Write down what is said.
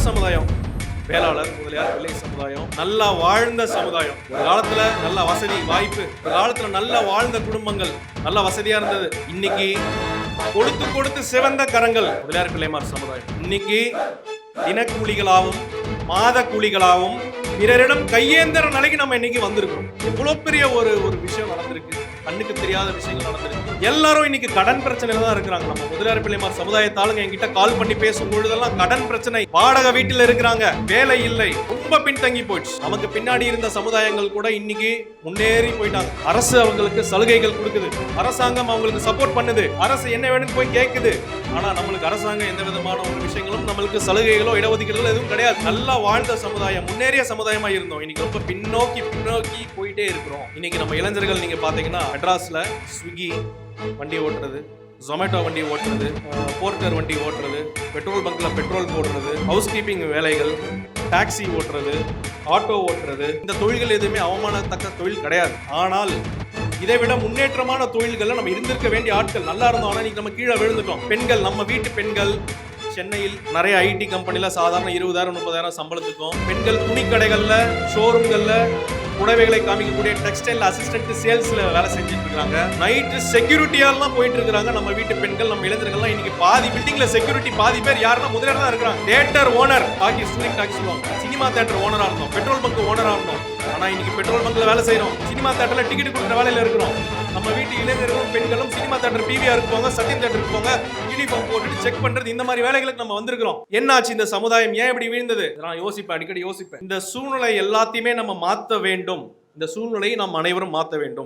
சமுதாயம், வேளாளர் முதலியார் பிள்ளை சமுதாயம் நல்லா வாழ்ந்த சமுதாயம். ஒரு காலத்துல நல்ல வசதி வாய்ப்பு, ஒரு காலத்துல நல்லா வாழ்ந்த குடும்பங்கள், நல்ல வசதியா இருந்தது. இன்னைக்கு கொடுத்து கொடுத்து சிவந்த கரங்கள் முதலியார் பிள்ளைமார் சமுதாயம். இன்னைக்கு தினக்கூலிகளாகவும் மாத கூலிகளாகவும் பிறரிடம் கையேந்திர நிலைக்கு நம்ம இன்னைக்கு வந்திருக்கோம். எவ்வளவு பெரிய ஒரு விஷயம் நடந்திருக்கு, கண்ணுக்கு தெரியாத விஷயங்கள் நடந்திருக்கு. எல்லாரும் இன்னைக்கு கடன் பிரச்சனையில தான் இருக்கிறாங்க. நம்ம முதலியார் பிள்ளைமார் சமுதாயத்தாளுங்க என்கிட்ட கால் பண்ணி பேசும் பொழுதெல்லாம் கடன் பிரச்சனை, வாடகை வீட்டுல இருக்கிறாங்க, வேலை இல்லை, ரொம்ப பின்தங்கி போயிடுச்சு. நமக்கு பின்னாடி இருந்த சமுதாயங்கள் கூட இன்னைக்கு முன்னேறி போயிட்டாங்க. அரசு அவங்களுக்கு சலுகைகள் கொடுக்குது, அரசாங்கம் அவங்களுக்கு சப்போர்ட் பண்ணுது, அரசு என்ன வேணும்னு போய் கேட்குது. ஆனா நம்மளுக்கு அரசாங்கம் எந்த விதமான ஒரு விஷயங்களும் நம்மளுக்கு சலுகைகளோ இடஒதுக்கீடுகளோ எதுவும் கிடையாது. நல்லா வாழ்ந்த சமுதாயம், முன்னேறிய சமுதாயமா இருந்தோம். இன்னைக்கு ரொம்ப பின்னோக்கி போயிட்டே இருக்கிறோம். இன்னைக்கு நம்ம இளைஞர்கள் நீங்க பாத்தீங்கன்னா மெட்ராஸ்ல ஸ்விக்கி வண்டி ஓட்டுறது, ஜொமேட்டோ வண்டி ஓட்டுறது, போர்ட்டர் வண்டி ஓட்டுறது, பெட்ரோல் பங்க்ல பெட்ரோல் போடுறது, ஹவுஸ் கீப்பிங் வேலைகள், டாக்ஸி ஓட்டுறது, ஆட்டோ ஓட்டுறது, இந்த தொழில்கள் எதுவுமே அவமானத்தக்க தொழில் கிடையாது. ஆனால் இதை விட முன்னேற்றமான தொழில்கள்ல நம்ம இருந்திருக்க வேண்டிய ஆட்கள் நல்லா இருந்தோம். ஆனா இன்னைக்கு நம்ம கீழே விழுந்துட்டோம். பெண்கள், நம்ம வீட்டு பெண்கள் சென்னையில் நிறைய ஐடி கம்பெனில சாதாரண 20,000 30,000 சம்பளத்துக்கும், பெண்கள் துணிக்கடைகள்ல ஷோரூம்கள்ல புடவைகளை காமிக்கக்கூடிய டெக்ஸ்டைல் அசிஸ்டன்ட் சேல்ஸ்ல வேலை செஞ்சுட்டு இருக்காங்க. நைட்டு செக்யூரிட்டியாலாம் போயிட்டு இருக்காங்க. நம்ம வீட்டு பெண்கள், நம்ம இளைஞர்கள்லாம் இன்னைக்கு பாதி பில்டிங்ல செக்யூரிட்டி, பாதி பேர் யாருன்னா முதலியார் தான் இருக்காங்க. தியேட்டர் ஓனர், ஸ்டூடிங் டாக்ஸ் சொல்லுவாங்க, சினிமா தியேட்டர் ஓனரா இருந்தோம், பெட்ரோல் பங்க் ஓனரா இருந்தோம். ஆனா இன்னைக்கு பெட்ரோல் பங்க்ல வேலை செய்யறோம், சினிமா தியேட்டர்ல டிக்கெட் கொடுக்குற வேலையில இருக்கிறோம். நம்ம வீட்டு இளைஞர்களும் பெண்களும் சினிமா தியேட்டர் பிவிஆர் போங்க, சத்யம் தியேட்டருக்கு போங்க, யூனிஃபார்ம் போட்டுட்டு செக் பண்றது, இந்த மாதிரி வேலைகளுக்கு நம்ம வந்திருக்கிறோம். என்னாச்சு இந்த சமுதாயம், ஏன் இப்படி வீழ்ந்தது? நான் யோசிப்பேன், அடிக்கடி யோசிப்பேன். இந்த சூழ்நிலை எல்லாத்தையுமே நம்ம மாற்ற வேண்டும். இந்த சூழ்நிலையை நாம் அனைவரும் மாற்ற வேண்டும்.